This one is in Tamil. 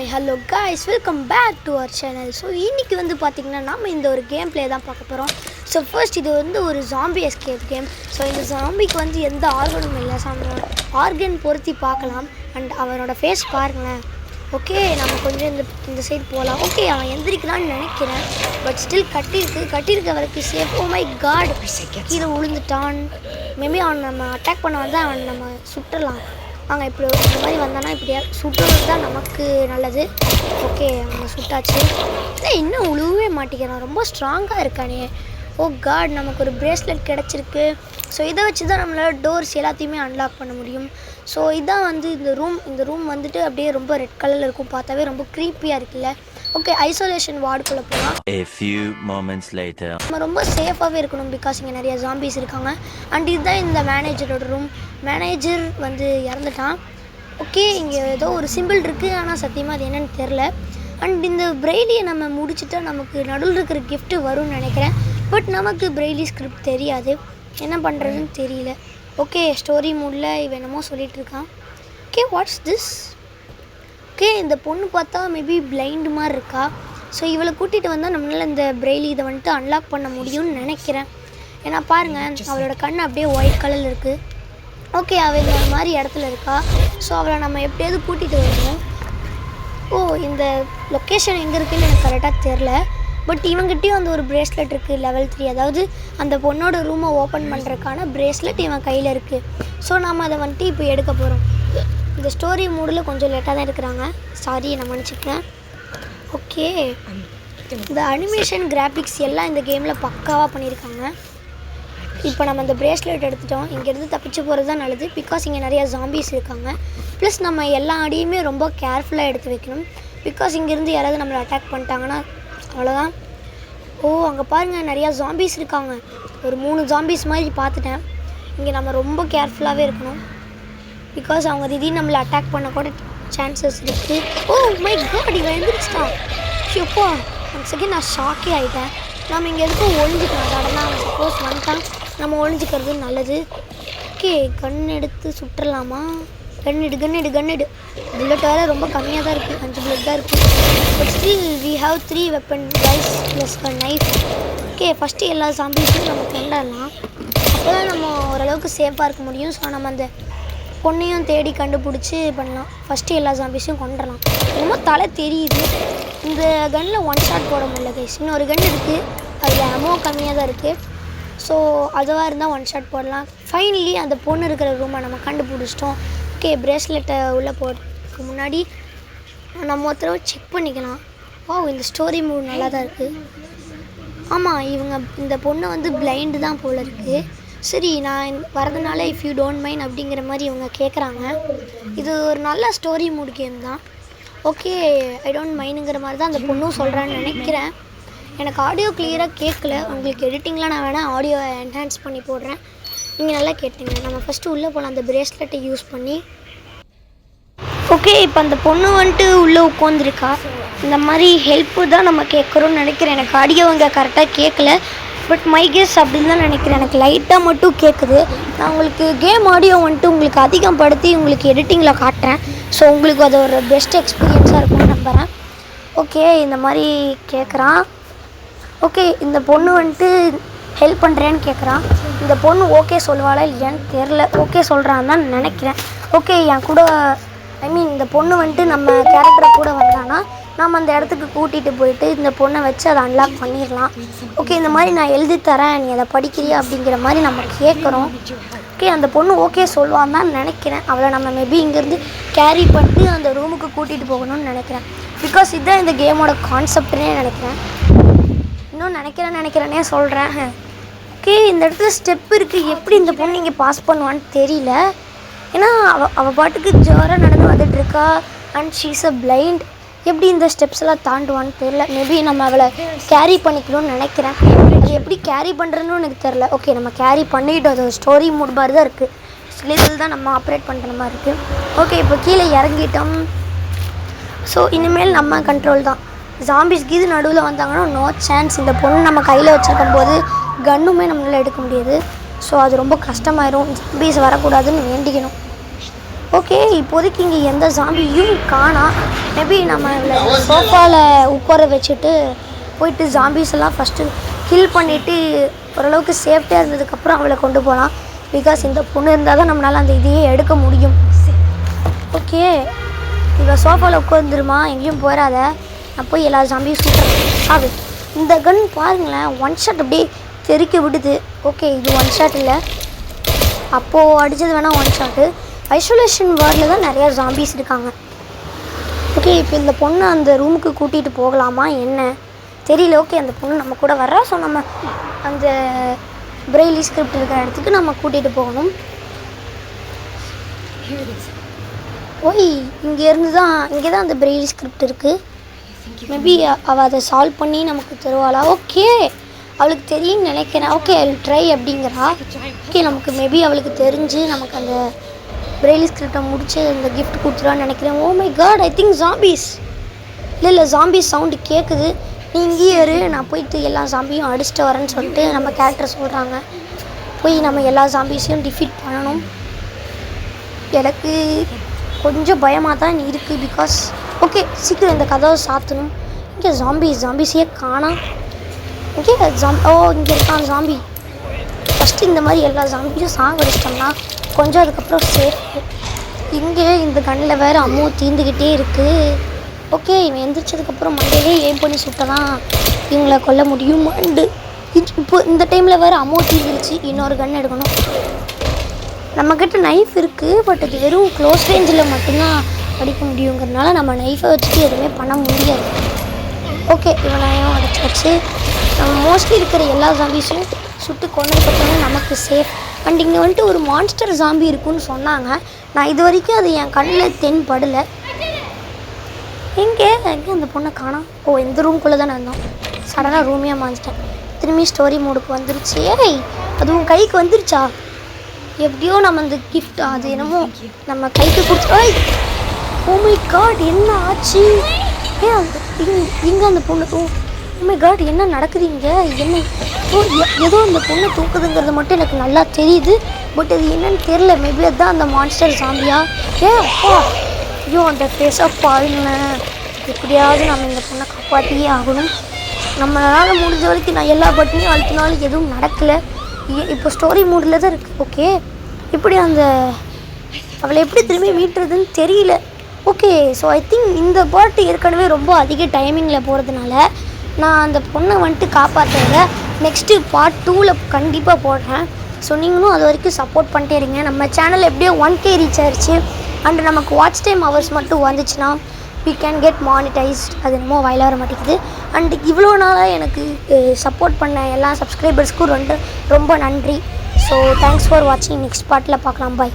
Hi hello guys, welcome back to our channel. So இன்றைக்கி வந்து பார்த்திங்கன்னா நம்ம இந்த ஒரு கேம் ப்ளே தான் பார்க்க போகிறோம். ஸோ ஃபர்ஸ்ட் இது வந்து ஒரு ஜாம்பி எஸ்கேப் கேம். ஸோ இந்த ஜாம்பிக்கு வந்து எந்த ஆர்கனும் இல்லை. ஆர்கன் பொருத்தி பார்க்கலாம். அண்ட் அவனோட ஃபேஸ் பாருங்களேன். ஓகே, நம்ம கொஞ்சம் இந்த சைடு போகலாம். ஓகே, அவன் எந்திரிக்கிறான்னு நினைக்கிறேன். பட் ஸ்டில் கட்டியிருக்க வரைக்கும் சேஃப். ஓ மை காட், கீழே விழுந்துட்டான். மேபி அவன் நம்ம அட்டாக் பண்ண வந்தால் அவன் நம்ம சுட்டலாம். வாங்க, இப்படி இந்த மாதிரி வந்தானா இப்படியா சுட்டுறது தான் நமக்கு நல்லது. ஓகே, அவங்க சுட்டாச்சு. இன்னும் உழுவே மாட்டேங்கிறான், ரொம்ப ஸ்ட்ராங்காக இருக்கானே. ஓ காட், நமக்கு ஒரு பிரேஸ்லெட் கிடச்சிருக்கு. ஸோ இதை வச்சு தான் நம்மளால் டோர்ஸ் எல்லாத்தையுமே அன்லாக் பண்ண முடியும். ஸோ இதான் வந்து இந்த ரூம் வந்துட்டு அப்படியே ரொம்ப ரெட் கலரில் இருக்கும். பார்த்தாவே ரொம்ப க்ரீப்பியாக இருக்குல்ல. ஓகே, ஐசோலேஷன் வார்டுக்குள்ளே போகலாம். நம்ம ரொம்ப சேஃபாகவே இருக்கணும், பிகாஸ் இங்கே நிறைய ஜாம்பிஸ் இருக்காங்க. அண்ட் இதுதான் இந்த மேனேஜரோட ரூம். மேனேஜர் வந்து இறந்துட்டான். ஓகே, இங்கே ஏதோ ஒரு சிம்பிள் இருக்குது, ஆனால் சத்தியமாக அது என்னென்னு தெரில. அண்ட் இந்த பிரெய்லியை நம்ம முடிச்சுட்டா நமக்கு நடுவில் இருக்கிற கிஃப்ட்டு வரும்னு நினைக்கிறேன். பட் நமக்கு பிரெய்லி ஸ்கிரிப்ட் தெரியாது, என்ன பண்ணுறதுன்னு தெரியல. ஓகே, ஸ்டோரி மூடில் இவன் என்னமோ சொல்லிகிட்ருக்கான். Okay, what's this? ஓகே, இந்த பொண்ணு பார்த்தா மேபி பிளைண்ட் மாதிரி இருக்கா. ஸோ இவளை கூட்டிகிட்டு வந்தால் நம்மளால் இந்த பிரெய்லி இதை வந்துட்டு அன்லாக் பண்ண முடியும்னு நினைக்கிறேன். ஏன்னா பாருங்கள், அவளோட கண் அப்படியே ஒயிட் கலரில் இருக்குது. ஓகே, அவள் இந்த மாதிரி இடத்துல இருக்கா. ஸோ அவளை நம்ம எப்படியாவது கூட்டிகிட்டு வரணும். ஓ, இந்த லொக்கேஷன் எங்கே இருக்குதுன்னு எனக்கு கரெக்டாக தெரில. பட் இவங்கிட்டையும் அந்த ஒரு பிரேஸ்லெட் இருக்குது, லெவல் 3. அதாவது அந்த பொண்ணோட ரூமை ஓப்பன் பண்ணுறதுக்கான பிரேஸ்லெட் இவன் கையில் இருக்குது. ஸோ நம்ம அதை வந்துட்டு இப்போ எடுக்க போகிறோம். இந்த ஸ்டோரி மூடில் கொஞ்சம் லேட்டாக தான் இருக்கிறாங்க, சாரி, நான் மன்னிச்சுக்கிறேன். ஓகே, இந்த அனிமேஷன் கிராஃபிக்ஸ் எல்லாம் இந்த கேமில் பக்காவாக பண்ணியிருக்காங்க. இப்போ நம்ம இந்த பிரேஸ்லெட் எடுத்துட்டோம். இங்கேருந்து தப்பிச்சு போகிறது தான் நல்லது, பிகாஸ் இங்கே நிறையா ஜாம்பிஸ் இருக்காங்க. ப்ளஸ் நம்ம எல்லா அடியுமே ரொம்ப கேர்ஃபுல்லாக எடுத்து வைக்கணும், பிகாஸ் இங்கேருந்து யாராவது நம்மளை அட்டாக் பண்ணிட்டாங்கன்னா அவ்வளோதான். ஓ, அங்கே பாருங்கள், நிறையா ஜாம்பிஸ் இருக்காங்க. ஒரு 3 ஜாம்பிஸ் மாதிரி பார்த்துட்டேன். இங்கே நம்ம ரொம்ப கேர்ஃபுல்லாகவே இருக்கணும், பிகாஸ் அவங்க திடீர்னு நம்மளை அட்டாக் பண்ண கூட சான்சஸ் இருக்குது. ஓ மை காட், இவன் எழுந்திரிச்சிட்டான். எப்போ ஒன் செகண்ட் நான் ஷாக்கே ஆகிட்டேன். நம்ம இங்கே எதுக்கும் ஒழிஞ்சிக்கலாம். சடனாக அவன் சப்போஸ் வந்துட்டான், நம்ம ஒழிஞ்சிக்கிறது நல்லது. ஓகே, கன் எடுத்து சுட்டுடலாமா? கன்னிடு. புல்லட் வேறு ரொம்ப கம்மியாக தான் இருக்குது, 5 புல்லட் தான் இருக்குது. But still we have 3 weapon guys plus a knife. Okay, first எல்லா ஜாம்பிஸும் நம்ம கொண்டாடலாம். அப்போ தான் நம்ம ஓரளவுக்கு சேஃபாக இருக்க முடியும். ஸோ நம்ம அந்த பொண்ணையும் தேடி கண்டுபிடிச்சி பண்ணலாம். ஃபஸ்ட்டு எல்லா ஜாம்பிஸையும் கொண்டுடலாம். ரொம்ப தலை தெரியுது. இந்த கன்னில் 1 ஷாட் போட முடியல கைஸ். இன்னொரு கன் இருக்குது, அதில் அமோ கம்மியாக தான் இருக்குது. ஸோ அதுவாக இருந்தால் 1 ஷாட் போடலாம். ஃபைனலி அந்த பொண்ணு இருக்கிற ரூமை நம்ம கண்டுபிடிச்சிட்டோம். ஓகே, பிரேஸ்லெட்டை உள்ளே போகிறதுக்கு முன்னாடி நம்ம ஒருத்தரவை செக் பண்ணிக்கலாம். ஓ, இந்த ஸ்டோரி மூட் நல்லா தான் இருக்குது. ஆமாம், இந்த பொண்ணை வந்து பிளைண்டு தான் போல் இருக்குது. சரி, நான் வரதுனால இஃப் யூ டோன்ட் மைண்ட் அப்படிங்கிற மாதிரி இவங்க கேட்குறாங்க. இது ஒரு நல்ல ஸ்டோரி மூட் கேம் தான். ஓகே, ஐ டோன்ட் மைண்டுங்கிற மாதிரி தான் அந்த பொண்ணும் சொல்கிறான்னு நினைக்கிறேன். எனக்கு ஆடியோ கிளியராக கேட்கல. உங்களுக்கு எடிட்டிங்லாம் நான் வேணால் ஆடியோ என்ஹான்ஸ் பண்ணி போடுறேன், நீங்கள் நல்லா கேட்டீங்க. நம்ம ஃபஸ்ட்டு உள்ளே போகலாம் அந்த பிரேஸ்லெட்டை யூஸ் பண்ணி. ஓகே, இப்போ அந்த பொண்ணு வந்துட்டு உள்ளே உட்காந்துருக்கா. இந்த மாதிரி ஹெல்ப்பு தான் நம்ம கேட்குறோன்னு நினைக்கிறேன். எனக்கு ஆடியோ இங்கே கரெக்டாக கேட்கல, பட் மை கெஸ் அப்படின்னு தான் நினைக்கிறேன். எனக்கு லைட்டாக மட்டும் கேட்குது. நான் உங்களுக்கு கேம் ஆடியோ வந்துட்டு உங்களுக்கு அதிகப்படுத்தி உங்களுக்கு எடிட்டிங்கில் காட்டுறேன். ஸோ உங்களுக்கு அது ஒரு பெஸ்ட் எக்ஸ்பீரியன்ஸாக இருக்கும்னு நம்புகிறேன். ஓகே, இந்த மாதிரி கேட்குறான். ஓகே, இந்த பொண்ணு வந்துட்டு ஹெல்ப் பண்ணுறேன்னு கேட்குறான். இந்த பொண்ணு ஓகே சொல்லுவாளா இல்லையான்னு தெரில. ஓகே சொல்கிறான்னு தான் நினைக்கிறேன். ஓகே, என் கூட இந்த பொண்ணு வந்துட்டு நம்ம கேரக்டரை கூட வந்தானா நம்ம அந்த இடத்துக்கு கூட்டிகிட்டு போயிட்டு இந்த பொண்ணை வச்சு அதை அன்லாக் பண்ணிடலாம். ஓகே, இந்த மாதிரி நான் எழுதி தரேன், நீ அதை படிக்கிறியா அப்படிங்கிற மாதிரி நம்ம கேட்குறோம். ஓகே, அந்த பொண்ணு ஓகே சொல்லுவான்னு தான் நினைக்கிறேன். அவளை நம்ம மேபி இங்கேருந்து கேரி பண்ணிட்டு அந்த ரூமுக்கு கூட்டிகிட்டு போகணும்னு நினைக்கிறேன். பிகாஸ் இதுதான் இந்த கேமோட கான்செப்ட்னே நினைக்கிறேன். இன்னும் நினைக்கிறேனே சொல்கிறேன். ஓகே, இந்த இடத்துல ஸ்டெப் இருக்குது. எப்படி இந்த பொண்ணு இங்கே பாஸ் பண்ணுவான்னு தெரியல. ஏன்னா அவள் பாட்டுக்கு ஜோராக நடந்து வந்துட்டுருக்கா. And she's a blind. எப்படி இந்த ஸ்டெப்ஸ் எல்லாம் தாண்டுவான்னு தெரில. மேபி நம்ம அவளை கேரி பண்ணிக்கணும்னு நினைக்கிறேன். அது எப்படி கேரி பண்ணுறதுன்னு எனக்கு தெரில. ஓகே, நம்ம கேரி பண்ணிக்கிட்டோம். அது ஸ்டோரி மூட் மாதிரி தான் இருக்குது. ஸ்லிதில் தான் நம்ம ஆப்ரேட் பண்ணுற மாதிரி இருக்குது. ஓகே, இப்போ கீழே இறங்கிட்டோம். ஸோ இனிமேல் நம்ம கண்ட்ரோல் தான். ஜாம்பிஸ் கீது நடுவில் வந்தாங்கன்னா நோ சான்ஸ். இந்த பொண்ணு நம்ம கையில் வச்சுருக்கும் போது கன்னுமே நம்மளால் எடுக்க முடியாது. ஸோ அது ரொம்ப கஷ்டமாயிரும். ஜாம்பிஸ் வரக்கூடாதுன்னு வேண்டிக்கணும். ஓகே, இப்போதைக்கு இங்கே எந்த ஜாம்பியும் காணா. மேபி நம்ம சோஃபாவில் உட்கார வச்சுட்டு போயிட்டு ஜாம்பிஸ் எல்லாம் ஃபஸ்ட்டு கில் பண்ணிவிட்டு ஓரளவுக்கு சேஃப்டியாக இருந்ததுக்கப்புறம் அவளை கொண்டு போகலாம். பிகாஸ் இந்த பொண்ணு இருந்தால் தான் நம்மளால் அந்த இதையே எடுக்க முடியும். ஓகே, இவள் சோஃபாவில் உட்காந்துருமா, எங்கேயும் போயிடாத. நான் போய் எல்லா ஜாம்பியும் சூப்பர் இந்த கன் பாருங்களேன், ஒன் ஷாட் அப்படியே தெறிக்க விடுது. ஓகே, இது ஒன் ஷாட் இல்லை, அப்போது அடித்தது வேணால் ஒன் ஷாட்டு. ஐசோலேஷன் வார்டில் தான் நிறையா ஜாம்பிஸ் இருக்காங்க. ஓகே, இப்போ இந்த பொண்ணை அந்த ரூமுக்கு கூட்டிகிட்டு போகலாமா என்ன தெரியல. ஓகே, அந்த பொண்ணு நம்ம கூட வர்றா. ஸோ நம்ம அந்த பிரெய்லி ஸ்கிரிப்ட் இருக்கிற இடத்துக்கு நம்ம கூட்டிகிட்டு போகணும். ஓய், இங்கே தான் அந்த பிரெய்லி ஸ்கிரிப்ட் இருக்குது. மேபி அவள் அதை சால்வ் பண்ணி நமக்கு தருவாளா? ஓகே, அவளுக்கு தெரியும்னு நினைக்கிறேன். ஓகே, ட்ரை அப்படிங்கிறா. ஓகே, நமக்கு மேபி அவளுக்கு தெரிஞ்சு நமக்கு அந்த பிரெய்லி ஸ்கிரிப்டை முடிச்சு அந்த கிஃப்ட் கொடுத்துருவான்னு நினைக்கிறேன். Oh my god, I think zombies. இல்லை ஜாம்பிஸ் சவுண்டு கேட்குது. நீ இங்கேயே இரு, நான் போயிட்டு எல்லா ஜாம்பியும் அடிச்சுட்டு வரேன்னு சொல்லிட்டு நம்ம கேரக்டர் சொல்கிறாங்க. போய் நம்ம எல்லா ஜாம்பிஸையும் டிஃபீட் பண்ணணும். எனக்கு கொஞ்சம் பயமாக தான் இருக்குது. பிகாஸ் ஓகே, சீக்கிரம் இந்த கதவை சாத்தணும். இங்கே ஜாம்பிஸையே காணோம். இங்கே இங்கே இருக்கான் ஜாம்பி. ஃபஸ்ட்டு இந்த மாதிரி எல்லா ஜாம்பியும் சாகடிச்சிட்டோம்னா கொஞ்சம் அதுக்கப்புறம் சேஃப். இங்கே இந்த கண்ணில் வேறு அம்மு தீர்ந்துக்கிட்டே இருக்குது. ஓகே, இவன் எந்திரிச்சதுக்கப்புறம் மண்டையிலே ஏம் பண்ணி சுட்டலாம் இவங்களை கொல்ல முடியும். அண்டு இப்போ இந்த டைமில் வேறு அம்மு தீர்ந்துருச்சு. இன்னொரு கன் எடுக்கணும். நம்மக்கிட்ட நைஃப் இருக்குது, பட் அது வெறும் க்ளோஸ் ரேஞ்சில் மட்டும்தான் அடிக்க முடியுங்கிறதுனால நம்ம நைஃபை வச்சுட்டு எதுவுமே பண்ண முடியாது. ஓகே, இவனையும் அடிச்சாச்சு. நம்ம மோஸ்ட்லி இருக்கிற எல்லா ஜாம்பிஸையும் சுட்டு கொண்டதுக்கப்புறம் நமக்கு சேஃப். அண்ட் இங்கே வந்துட்டு ஒரு மான்ஸ்டர் ஜாம்பி இருக்குன்னு சொன்னாங்க. நான் இது வரைக்கும் அது என் கண்ணில் தென்படலை. எங்கே அந்த பொண்ணை காணோம். ஓ, இந்த ரூம்குள்ளே தான் இருந்தோம். சடனாக ரூமையாக மாஞ்சிட்டேன். திரும்பி ஸ்டோரி மோடுக்கு வந்துருச்சு. ஏய், அதுவும் கைக்கு வந்துருச்சா? எப்படியோ நம்ம அந்த கிஃப்ட் அது என்னமோ நம்ம கைக்கு கொடுத்து. ஓ மை காட், என்ன ஆச்சு? இங்கே அந்த பொண்ணு. ஓ மை காட், என்ன நடக்குது இங்கே? என்ன ஏதோ அந்த பொண்ணை தூக்குதுங்கிறது மட்டும் எனக்கு நல்லா தெரியுது. பட் அது என்னன்னு தெரில. மேபி அதுதான் அந்த மான்ஸ்டர் ஜாம்பியா? அப்பா, ஐயோ அந்த ஃபேஸாக பாருங்களேன். எப்படியாவது நம்ம இந்த பொண்ணை காப்பாற்றியே ஆகணும். நம்மளால் முடிஞ்ச வரைக்கும் நான் எல்லா பட்டனையும் அழுத்தினாலும் எதுவும் நடக்கலை. இப்போ ஸ்டோரி மூடில் தான் இருக்குது. ஓகே, இப்படி அவளை எப்படி திரும்பி மீட்டுறதுன்னு தெரியல. ஓகே, ஸோ ஐ திங்க் இந்த பாட்டு ஏற்கனவே ரொம்ப அதிக டைமிங்கில் போகிறதுனால நான் அந்த பொண்ணை வந்துட்டு காப்பாற்றுறத நெக்ஸ்ட்டு பார்ட் 2ல் கண்டிப்பாக போடுறேன். ஸோ நீங்களும் அது வரைக்கும் சப்போர்ட் பண்ணிட்டே இருங்க. நம்ம சேனல் எப்படியோ 1K ரீச் ஆயிடுச்சு. அண்டு நமக்கு வாட்ச் டைம் ஹவர்ஸ் மட்டும் வந்துச்சுன்னா we can get monetized. அது என்னமோ வாயில வர மாட்டேங்குது. அண்ட் இவ்வளோ நாளாக எனக்கு சப்போர்ட் பண்ண எல்லா சப்ஸ்கிரைபர்ஸ்க்கும் ரொம்ப நன்றி. ஸோ தேங்க்ஸ் ஃபார் வாட்சிங். நெக்ஸ்ட் பார்ட்டில் பார்க்கலாம். பாய்.